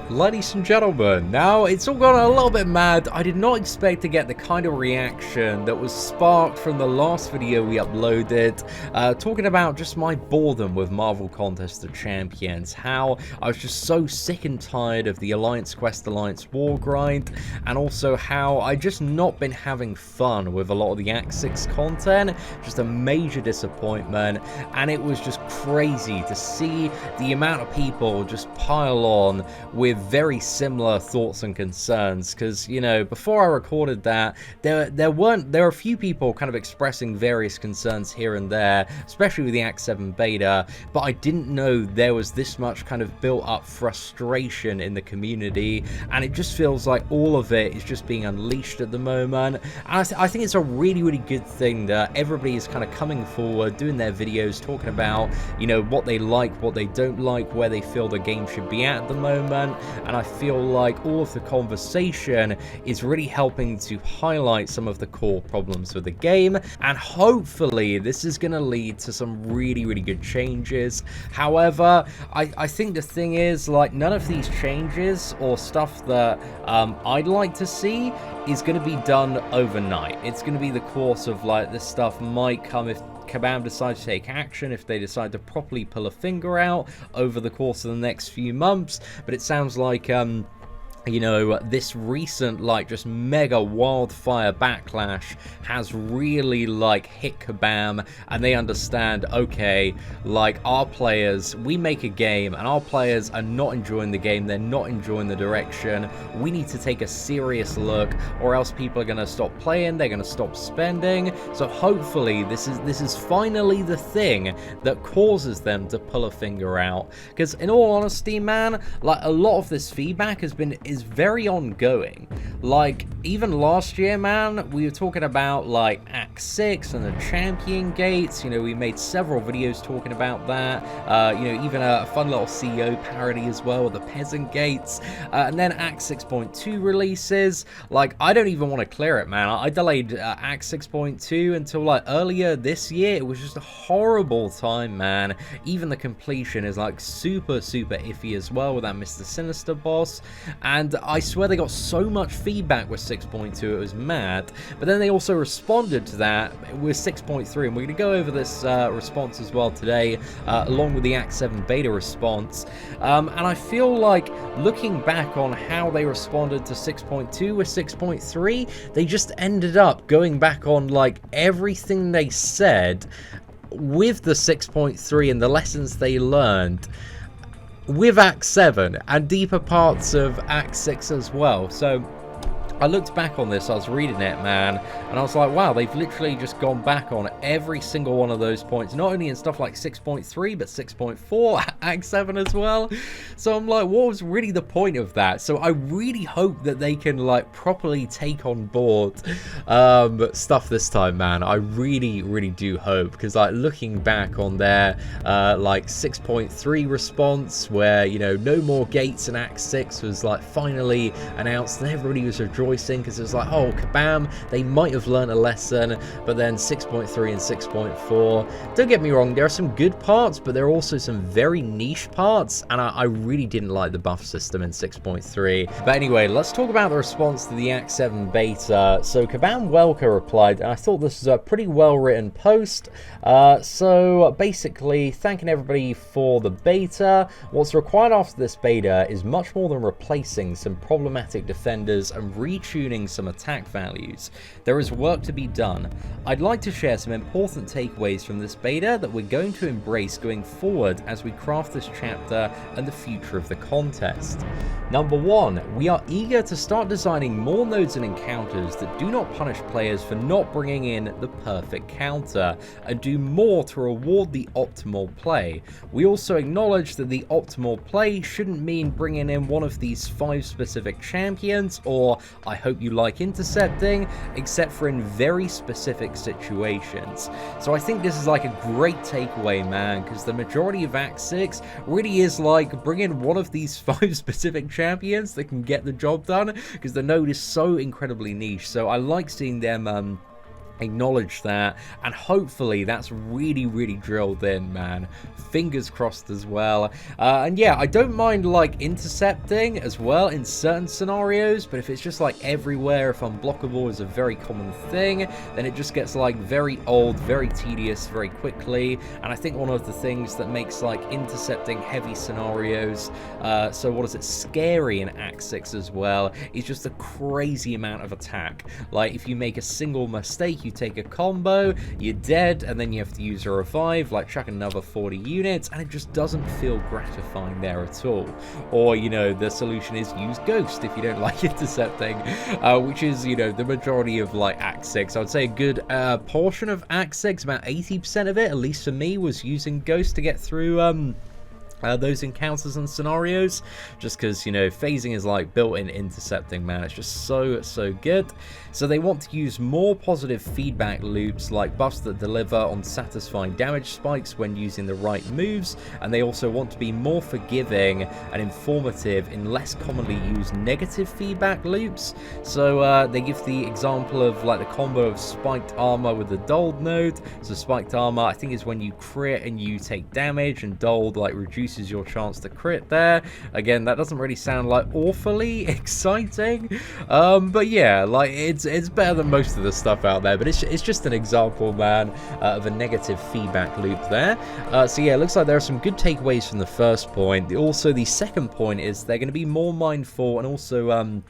Ladies and gentlemen, now it's all gone a little bit mad. I did not expect to get the kind of reaction that was sparked from the last video we uploaded, talking about just my boredom with Marvel Contest of Champions, how I was just so sick and tired of the Alliance Quest Alliance War grind, and also how I just not been having fun with a lot of the Act 6 content. Just a major disappointment, and it was just crazy to see the amount of people just pile on with very similar thoughts and concerns, because, you know, before I recorded that, there were a few people kind of expressing various concerns here and there, especially with the Act 7 beta, but I didn't know there was this much kind of built up frustration in the community, and it just feels like all of it is just being unleashed at the moment. And I think it's a really, really good thing that everybody is kind of coming forward, doing their videos, talking about, you know, what they like, what they don't like, where they feel the game should be at the moment. And I feel like all of the conversation is really helping to highlight some of the core problems with the game, and hopefully this is going to lead to some really, really good changes. However, I think the thing is, like, none of these changes or stuff that I'd like to see is going to be done overnight. It's going to be the course of, like, this stuff might come if Kabam decides to take action, if they decide to properly pull a finger out over the course of the next few months. But it sounds like you know, this recent, like, just mega wildfire backlash has really, like, hit Kabam, and they understand, okay, like, our players, we make a game, and our players are not enjoying the game, they're not enjoying the direction. We need to take a serious look, or else people are going to stop playing, they're going to stop spending. So hopefully this is finally the thing that causes them to pull a finger out, because in all honesty, man, like, a lot of this feedback is very ongoing. Like, even last year, man, we were talking about, like, Act 6 and the champion gates. You know, we made several videos talking about that. You know, even a fun little CEO parody as well with the peasant gates. And then Act 6.2 releases. Like, I don't even want to clear it, man. I delayed Act 6.2 until, like, earlier this year. It was just a horrible time, man. Even the completion is, like, super, super iffy as well with that Mr. Sinister boss. And I swear they got so much feedback with 6.2, it was mad. But then they also responded to that with 6.3, and we're going to go over this response as well today, along with the Act 7 beta response. And I feel like, looking back on how they responded to 6.2 with 6.3, they just ended up going back on, like, everything they said with the 6.3 and the lessons they learned with Act 7 and deeper parts of Act 6 as well. So I looked back on this, I was reading it, man, and I was like, wow, they've literally just gone back on every single one of those points, not only in stuff like 6.3, but 6.4, Act 7 as well. So I'm like, what was really the point of that? So I really hope that they can, like, properly take on board stuff this time, man. I really, really do hope, because, like, looking back on their, like, 6.3 response, where, you know, no more gates in Act 6 was, like, finally announced, and everybody was rejoicing, because it was like, oh, Kabam, they might have learned a lesson. But then 6.3 and 6.4, don't get me wrong, there are some good parts, but there are also some very niche parts, and I really didn't like the buff system in 6.3. But anyway, let's talk about the response to the Act 7 beta. So Kabam Welker replied, and I thought this was a pretty well written post. So basically, thanking everybody for the beta. What's required after this beta is much more than replacing some problematic defenders and retuning some attack values. There is work to be done. I'd like to share some important takeaways from this beta that we're going to embrace going forward as we craft this chapter and the future of the contest. Number 1, we are eager to start designing more nodes and encounters that do not punish players for not bringing in the perfect counter, and do more to reward the optimal play. We also acknowledge that the optimal play shouldn't mean bringing in one of these 5 specific champions, or I hope you like intercepting, except for in very specific situations. So I think this is, like, a great takeaway, man, because the majority of Act 6 really is like, bring in one of these 5 specific champions that can get the job done, because the node is so incredibly niche. So I like seeing them acknowledge that, and hopefully that's really drilled in, man. Fingers crossed as well. And yeah, I don't mind like intercepting as well in certain scenarios, but if it's just like everywhere, if unblockable is a very common thing, then it just gets like very old, very tedious very quickly. And I think one of the things that makes like intercepting heavy scenarios so what is it, scary in Act 6 as well, is just a crazy amount of attack. Like if you make a single mistake, you take a combo, you're dead, and then you have to use a revive, like chuck another 40 units, and it just doesn't feel gratifying there at all. Or, you know, the solution is use Ghost if you don't like intercepting, which is, you know, the majority of like Act 6. I would say a good portion of Act 6, about 80% of it, at least for me, was using Ghost to get through those encounters and scenarios, just because, you know, phasing is like built-in intercepting, man. It's just so good. So they want to use more positive feedback loops, like buffs that deliver on satisfying damage spikes when using the right moves, and they also want to be more forgiving and informative in less commonly used negative feedback loops. So they give the example of like the combo of spiked armor with the dulled node. So spiked armor, I think, is when you crit and you take damage, and dulled like reduces your chance to crit there. Again, that doesn't really sound like awfully exciting, but yeah, like it's better than most of the stuff out there, but it's just an example, man, of a negative feedback loop there. So yeah, it looks like there are some good takeaways from the first point. Also, the second point is they're going to be more mindful and also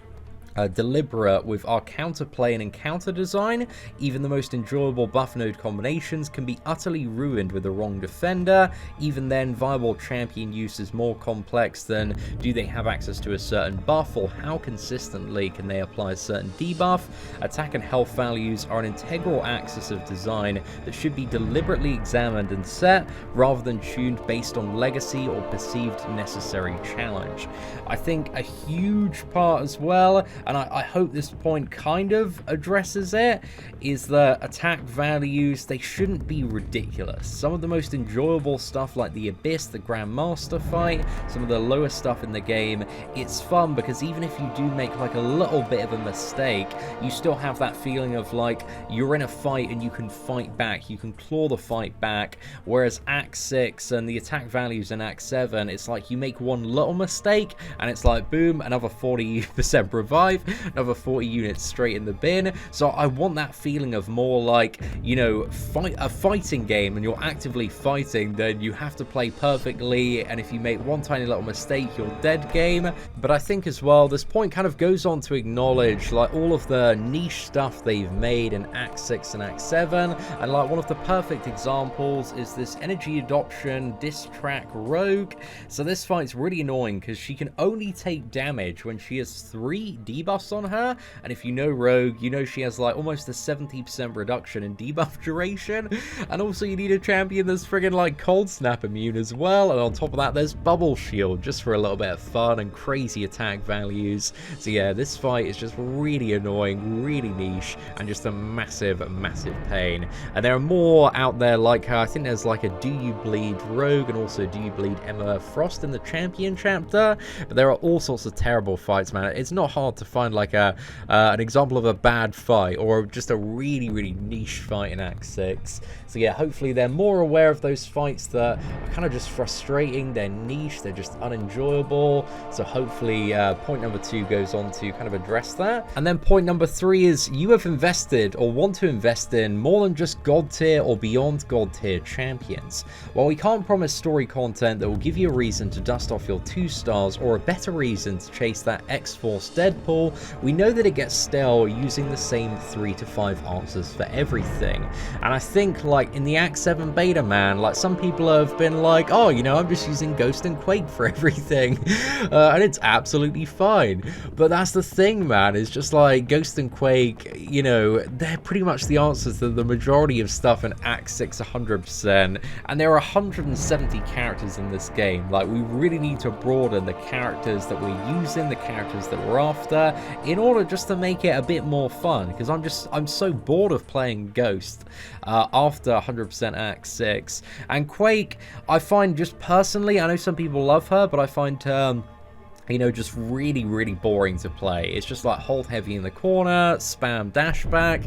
deliberate with our counterplay and encounter design. Even the most enjoyable buff node combinations can be utterly ruined with the wrong defender. Even then, viable champion use is more complex than do they have access to a certain buff, or how consistently can they apply a certain debuff. Attack and health values are an integral axis of design that should be deliberately examined and set, rather than tuned based on legacy or perceived necessary challenge. I think a huge part as well, and I hope this point kind of addresses it, is that attack values, they shouldn't be ridiculous. Some of the most enjoyable stuff like the Abyss, the Grandmaster fight, some of the lower stuff in the game, it's fun because even if you do make like a little bit of a mistake, you still have that feeling of like you're in a fight and you can fight back, you can claw the fight back. Whereas Act 6 and the attack values in Act 7, it's like you make one little mistake and it's like boom, another 40% revive, another 40 units straight in the bin. So I want that feeling of more like, you know, a fighting game, and you're actively fighting, then you have to play perfectly, and if you make one tiny little mistake, you're dead game. But I think as well, this point kind of goes on to acknowledge like all of the niche stuff they've made in Act 6 and Act 7, and like one of the perfect examples is this energy adoption diss track Rogue. So this fight's really annoying because she can only take damage when she has 3 debuffs on her, and if you know Rogue, you know she has like almost a 70% reduction in debuff duration, and also you need a champion that's friggin' like cold snap immune as well, and on top of that there's bubble shield just for a little bit of fun and crazy attack values. So yeah, this fight is just really annoying, really niche, and just a massive pain. And there are more out there like her. I think there's like a Do You Bleed Rogue and also Do You Bleed Emma Frost in the champion chapter, but there are all sorts of terrible fights, man. It's not hard to find like an example of a bad fight or just a really niche fight in Act 6. So yeah, hopefully they're more aware of those fights that are kind of just frustrating, they're niche, they're just unenjoyable. So hopefully point number 2 goes on to kind of address that. And then point number 3 is you have invested or want to invest in more than just god tier or beyond god tier champions. While we can't promise story content that will give you a reason to dust off your 2 stars or a better reason to chase that X-Force Deadpool, we know that it gets stale using the same 3 to 5 answers for everything. And I think like in the Act 7 beta, man, like some people have been like, oh, you know, I'm just using Ghost and Quake for everything, and it's absolutely fine. But that's the thing, man, is just like Ghost and Quake, you know, they're pretty much the answers to the majority of stuff in Act 6 100%, and there are 170 characters in this game. Like, we really need to broaden the characters that we're using, the characters that we're after, in order just to make it a bit more fun, because I'm so bored of playing Ghost after 100% Act 6. And Quake, I find just personally, I know some people love her, but I find you know, just really boring to play. It's just like hold heavy in the corner, spam dash back,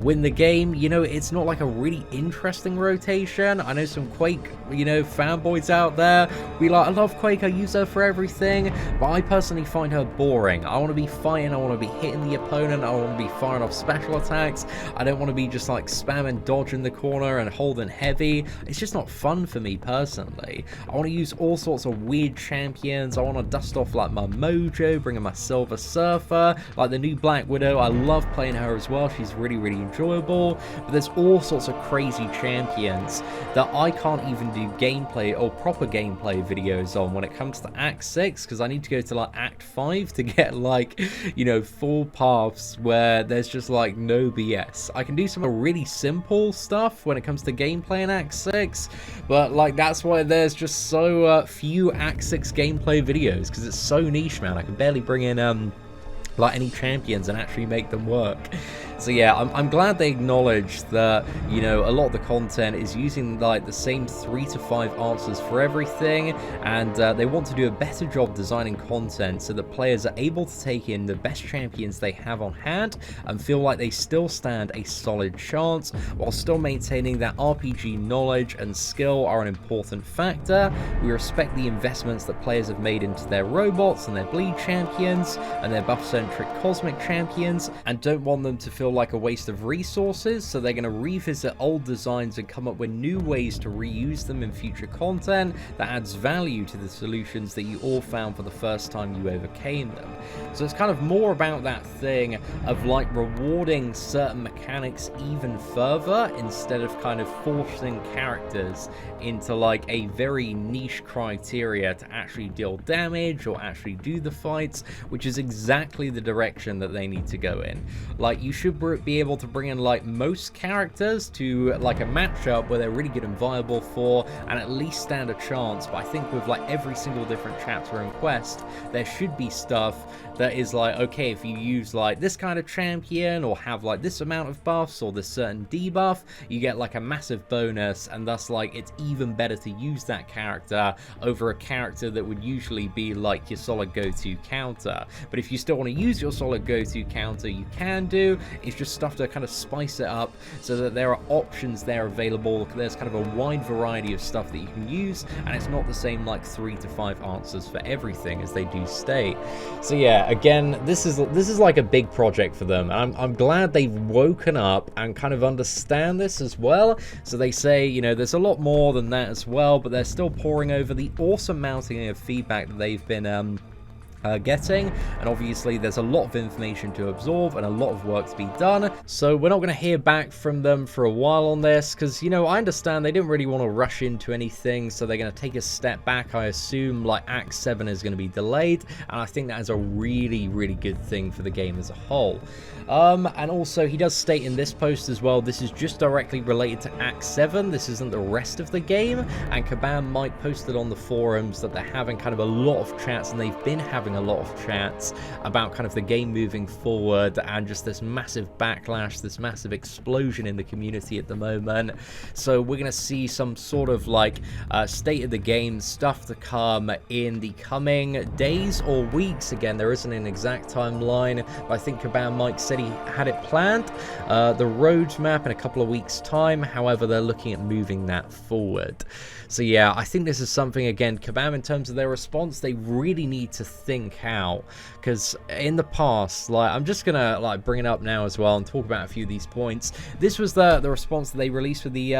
win the game. You know, it's not like a really interesting rotation. I know some Quake, you know, fanboys out there be like, I love Quake, I use her for everything, but I personally find her boring. I want to be fighting, I want to be hitting the opponent, I want to be firing off special attacks. I don't want to be just like spamming dodge in the corner and holding heavy. It's just not fun for me personally. I want to use all sorts of weird champions. I want to dust off like my Mojo, bring in my Silver Surfer, like the new Black Widow. I love playing her as well. She's really, really enjoyable. But there's all sorts of crazy champions that I can't even do gameplay or proper gameplay videos on when it comes to Act 6, because I need to go to like Act 5 to get like, you know, full paths where there's just like no BS. I can do some really simple stuff when it comes to gameplay in Act 6, but like that's why there's just so few Act 6 gameplay videos, because it's so niche, man. I can barely bring in like any champions and actually make them work. So yeah, I'm glad they acknowledge that, you know, a lot of the content is using like the same 3 to 5 answers for everything, and they want to do a better job designing content so that players are able to take in the best champions they have on hand and feel like they still stand a solid chance while still maintaining that RPG knowledge and skill are an important factor. We respect the investments that players have made into their robots and their bleed champions and their buff-centric cosmic champions, and don't want them to feel like a waste of resources, so they're going to revisit old designs and come up with new ways to reuse them in future content that adds value to the solutions that you all found for the first time you overcame them. So it's kind of more about that thing of like rewarding certain mechanics even further instead of kind of forcing characters into like a very niche criteria to actually deal damage or actually do the fights, which is exactly the direction that they need to go in. Like, you should be able to bring in like most characters to like a matchup where they're really good and viable for and at least stand a chance, but I think with like every single different chapter and quest there should be stuff that is like, okay, if you use like this kind of champion or have like this amount of buffs or this certain debuff, you get like a massive bonus, and thus like it's even better to use that character over a character that would usually be like your solid go-to counter. But if you still want to use your solid go-to counter, you can do. It's just stuff to kind of spice it up so that there are options there available. There's kind of a wide variety of stuff that you can use, and it's not the same like 3 to 5 answers for everything as they do state. So yeah, again, this is like a big project for them, and I'm glad they've woken up and kind of understand this as well. So they say, you know, there's a lot more than that as well, but they're still poring over the awesome mounting of feedback that they've been getting, and obviously there's a lot of information to absorb and a lot of work to be done, so we're not going to hear back from them for a while on this, because, you know, I understand they didn't really want to rush into anything, so they're going to take a step back. I assume like Act 7 is going to be delayed, and I think that is a really, really good thing for the game as a whole. And also he does state in this post as well, this is just directly related to Act 7, this isn't the rest of the game, and Kabam might post it on the forums that they're having kind of a lot of chats, and they've been having a lot of chats about kind of the game moving forward and just this massive backlash, this massive explosion in the community at the moment. So we're going to see some sort of like state of the game stuff to come in the coming days or weeks. Again, there isn't an exact timeline, but I think Kabam Mike said he had it planned, the roadmap in a couple of weeks time. However, they're looking at moving that forward. So yeah, I think this is something, again, Kabam, in terms of their response, they really need to think out, because in the past, like, I'm just gonna like bring it up now as well and talk about a few of these points. This was the response that they released with the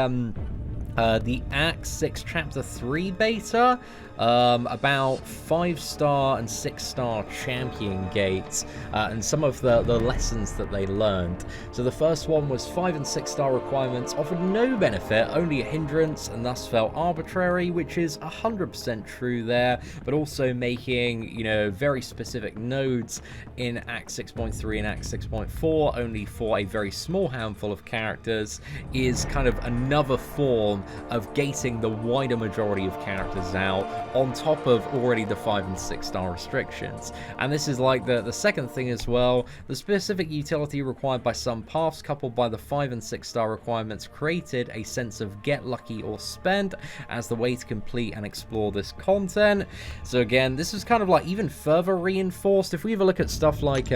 Act 6 Chapter 3 beta, about 5-star and 6-star champion gates, and some of the lessons that they learned. So the first one was 5 and 6-star requirements offered no benefit, only a hindrance, and thus felt arbitrary, which is 100% true there, but also making, you know, very specific nodes in Act 6.3 and Act 6.4 only for a very small handful of characters is kind of another form of gating the wider majority of characters out, on top of already the 5 and 6-star restrictions. And this is like the second thing as well. The specific utility required by some paths coupled by the 5 and 6-star requirements created a sense of get lucky or spend as the way to complete and explore this content. So again, this is kind of like even further reinforced. If we have a look at stuff like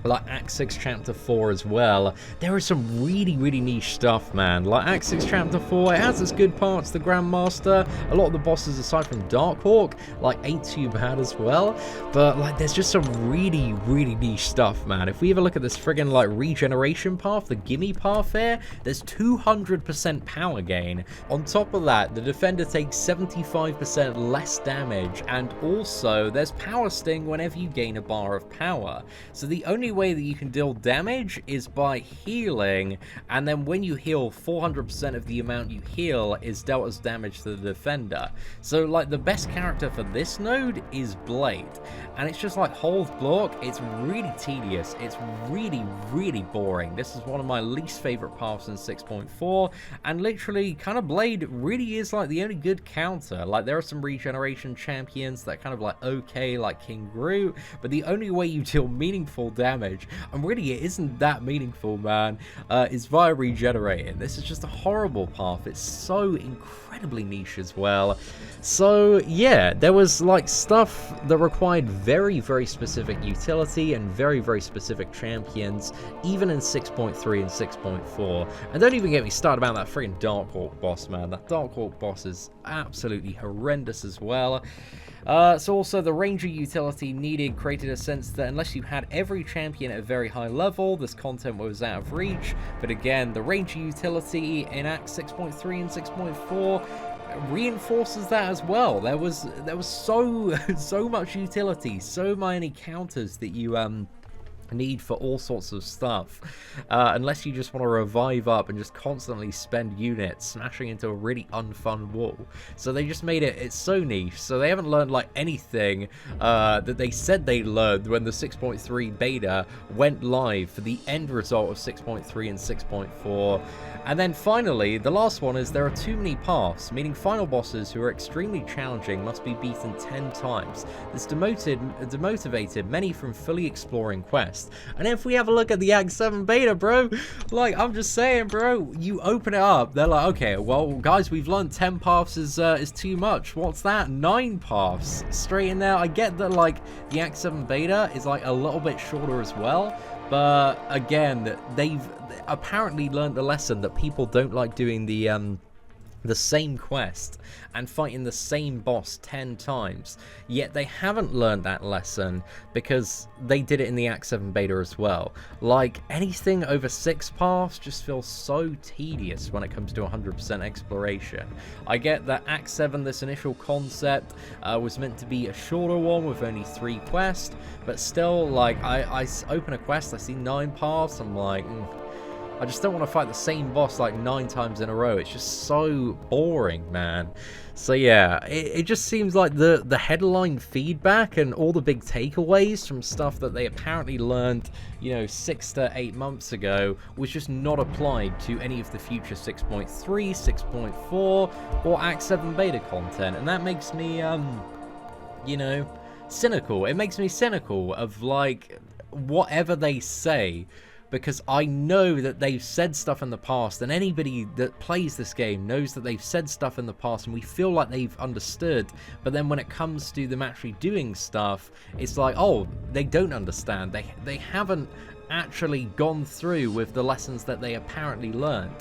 like Act 6 Chapter 4 as well. There is some really niche stuff, man. Like Act 6 Chapter 4, it has its good parts, the Grandmaster. A lot of the bosses, aside from Darkhawk, like, ain't too bad as well. But, like, there's just some really niche stuff, man. If we ever look at this friggin', like, Regeneration Path, the Gimme Path here, there's 200% power gain. On top of that, the Defender takes 75% less damage, and also, there's Power Sting whenever you gain a bar of power. So the only way that you can deal damage is by healing, and then when you heal, 400% of the amount you heal is dealt as damage to the Defender. So like the best character for this node is Blade, and it's just like hold block. It's really tedious, it's really boring. This is one of my least favorite paths in 6.4, and literally kind of Blade really is like the only good counter. Like there are some regeneration champions that kind of like okay, like King Groot, but the only way you deal meaningful damage, and really it isn't that meaningful, man, is via regenerating. This is just a horrible path. It's so incredibly niche as well. So yeah, there was like stuff that required very specific utility and very specific champions, even in 6.3 and 6.4. And don't even get me started about that freaking Darkhawk boss, man. That Darkhawk boss is absolutely horrendous as well. So also the Ranger utility needed created a sense that unless you had every champion at a very high level, this content was out of reach. But again, the Ranger utility in Act 6.3 and 6.4 reinforces that as well. There was so much utility, so many counters that you need for all sorts of stuff, unless you just want to revive up and just constantly spend units smashing into a really unfun wall. So they just made it's so niche, so they haven't learned like anything that they said they learned when the 6.3 beta went live for the end result of 6.3 and 6.4. And then finally, the last one is there are too many paths, meaning final bosses who are extremely challenging must be beaten 10 times. This demotivated many from fully exploring quests. And if we have a look at the Act 7 beta, bro, like, I'm just saying, bro, you open it up, they're like, okay, well, guys, we've learned 10 paths is too much. What's that? 9 paths straight in there. I get that, like, the Act 7 beta is, like, a little bit shorter as well. But again, they've apparently learned the lesson that people don't like doing the same quest and fighting the same boss 10 times. Yet they haven't learned that lesson because they did it in the Act 7 beta as well. Like, anything over 6 paths just feels so tedious when it comes to 100% exploration. I get that Act 7, this initial concept, was meant to be a shorter one with only 3 quests, but still, like, I open a quest, I see 9 paths, I'm like, I just don't want to fight the same boss like 9 times in a row. It's just so boring, man. So yeah, it just seems like the headline feedback and all the big takeaways from stuff that they apparently learned, you know, 6 to 8 months ago was just not applied to any of the future 6.3, 6.4, or Act 7 beta content. And that makes me, you know, cynical. It makes me cynical of, like, whatever they say, because I know that they've said stuff in the past, and anybody that plays this game knows that they've said stuff in the past, and we feel like they've understood, but then when it comes to them actually doing stuff, it's like, oh, they don't understand. They haven't actually gone through with the lessons that they apparently learned.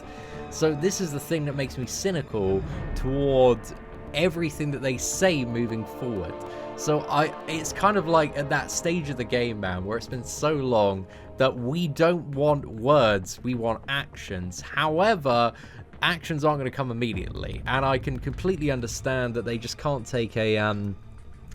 So this is the thing that makes me cynical towards everything that they say moving forward. So it's kind of like at that stage of the game, man, where it's been so long that we don't want words, we want actions. However, actions aren't going to come immediately, and I can completely understand that they just can't take a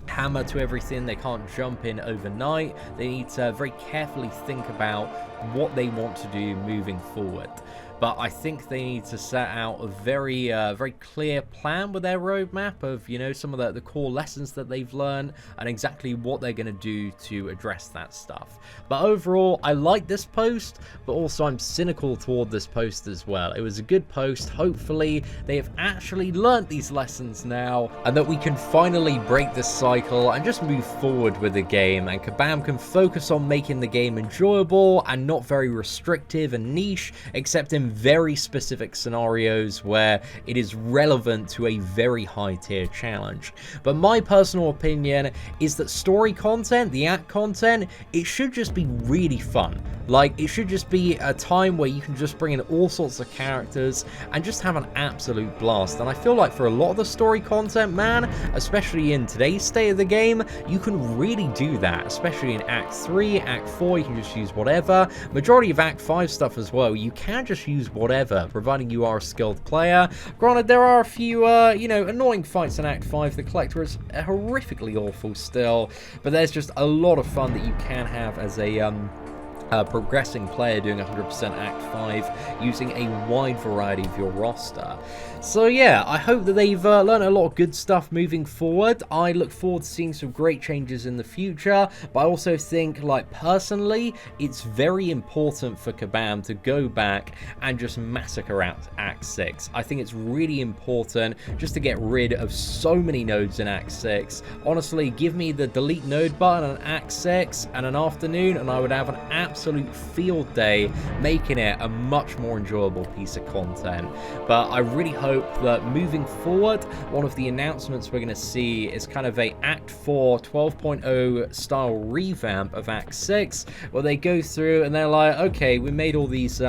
hammer to everything. They can't jump in overnight. They need to very carefully think about what they want to do moving forward. But I think they need to set out a very clear plan with their roadmap of, you know, some of the core lessons that they've learned and exactly what they're going to do to address that stuff. But overall, I like this post, but also I'm cynical toward this post as well. It was a good post. Hopefully, they have actually learned these lessons now, and that we can finally break this cycle and just move forward with the game, and Kabam can focus on making the game enjoyable and not very restrictive and niche, except in in very specific scenarios where it is relevant to a very high tier challenge. But my personal opinion is that story content, the act content, it should just be really fun. Like, it should just be a time where you can just bring in all sorts of characters and just have an absolute blast. And I feel like for a lot of the story content, man, especially in today's state of the game, you can really do that, especially in Act 3, Act 4, you can just use whatever. Majority of Act 5 stuff as well, you can just use whatever, providing you are a skilled player. Granted, there are a few, you know, annoying fights in Act 5. The Collector is horrifically awful still, but there's just a lot of fun that you can have as a, progressing player doing 100% Act 5 using a wide variety of your roster. So yeah, I hope that they've learned a lot of good stuff moving forward. I look forward to seeing some great changes in the future, but I also think, like, personally, it's very important for Kabam to go back and just massacre out Act 6. I think it's really important just to get rid of so many nodes in Act 6. Honestly, give me the delete node button on Act 6 and an afternoon, and I would have an absolute field day making it a much more enjoyable piece of content. But I really hope that moving forward, one of the announcements we're going to see is kind of a Act 4 12.0 style revamp of Act 6, where they go through and they're like, okay, we made all these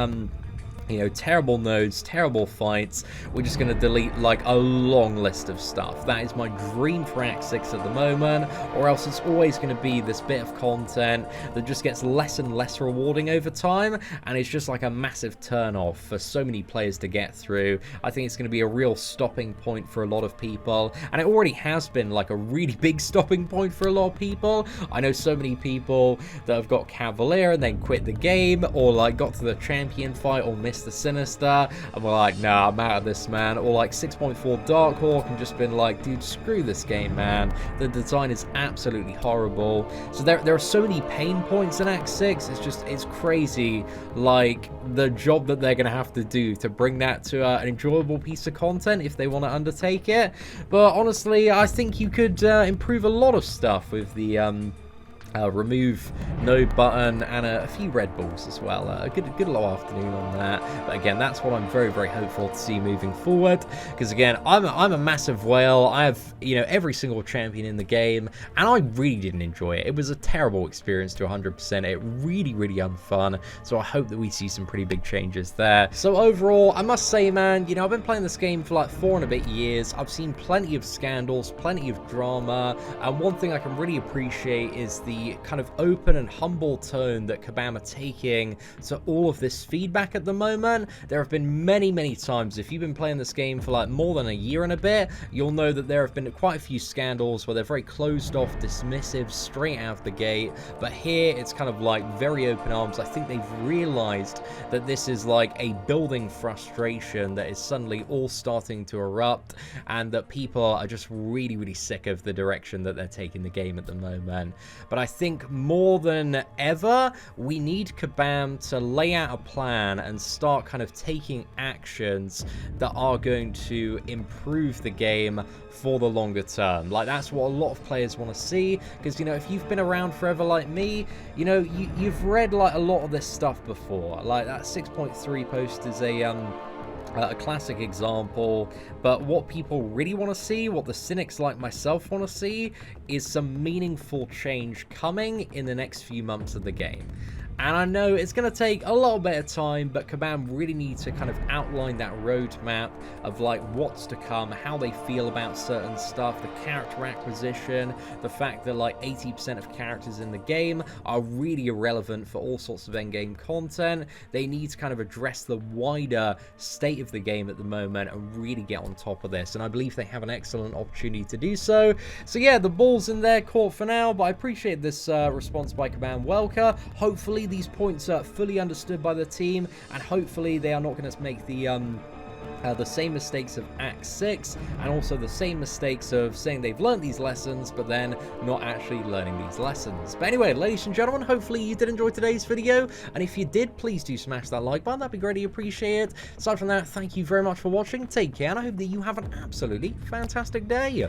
you know, terrible nodes, terrible fights. We're just going to delete, like, a long list of stuff. That is my dream for Act 6 at the moment, or else it's always going to be this bit of content that just gets less and less rewarding over time, and it's just like a massive turn-off for so many players to get through. I think it's going to be a real stopping point for a lot of people, and it already has been, like, a really big stopping point for a lot of people. I know so many people that have got Cavalier and then quit the game, or, like, got to the champion fight or missed the Sinister, and we're like, nah, I'm out of this, man. Or like 6.4 Darkhawk and just been like, dude, screw this game, man. The design is absolutely horrible. So there are so many pain points in Act 6. It's crazy, like, the job that they're going to have to do to bring that to an enjoyable piece of content if they want to undertake it. But honestly, I think you could improve a lot of stuff with the remove node button and a few Red Bulls as well. A good low afternoon on that. But again, that's what I'm very, very hopeful to see moving forward. Because again, I'm a massive whale. I have, you know, every single champion in the game, and I really didn't enjoy it. It was a terrible experience to 100%. It really, really unfun. So I hope that we see some pretty big changes there. So overall, I must say, man, you know, I've been playing this game for like 4 and a bit years. I've seen plenty of scandals, plenty of drama, and one thing I can really appreciate is the kind of open and humble tone that Kabam are taking to all of this feedback at the moment. There have been many, many times, if you've been playing this game for like more than a year and a bit, you'll know that there have been quite a few scandals where they're very closed off, dismissive, straight out of the gate. But here, it's kind of like very open arms. I think they've realized that this is like a building frustration that is suddenly all starting to erupt, and that people are just really, really sick of the direction that they're taking the game at the moment. But I think more than ever, we need Kabam to lay out a plan and start kind of taking actions that are going to improve the game for the longer term. Like, that's what a lot of players want to see, because, you know, if you've been around forever like me, you know, you've read like a lot of this stuff before. Like, that 6.3 post is a classic example, but what people really want to see, what the cynics like myself want to see, is some meaningful change coming in the next few months of the game. And I know it's going to take a little bit of time, but Kabam really need to kind of outline that roadmap of like what's to come, how they feel about certain stuff, the character acquisition, the fact that like 80% of characters in the game are really irrelevant for all sorts of endgame content. They need to kind of address the wider state of the game at the moment and really get on top of this. And I believe they have an excellent opportunity to do so. So yeah, the ball's in their court for now, but I appreciate this response by Kabam Welker. Hopefully these points are fully understood by the team, and hopefully they are not going to make the same mistakes of Act 6, and also the same mistakes of saying they've learned these lessons, but then not actually learning these lessons. But anyway, ladies and gentlemen, hopefully you did enjoy today's video, and if you did, please do smash that like button. That'd be greatly appreciated. Aside from that, thank you very much for watching. Take care, and I hope that you have an absolutely fantastic day.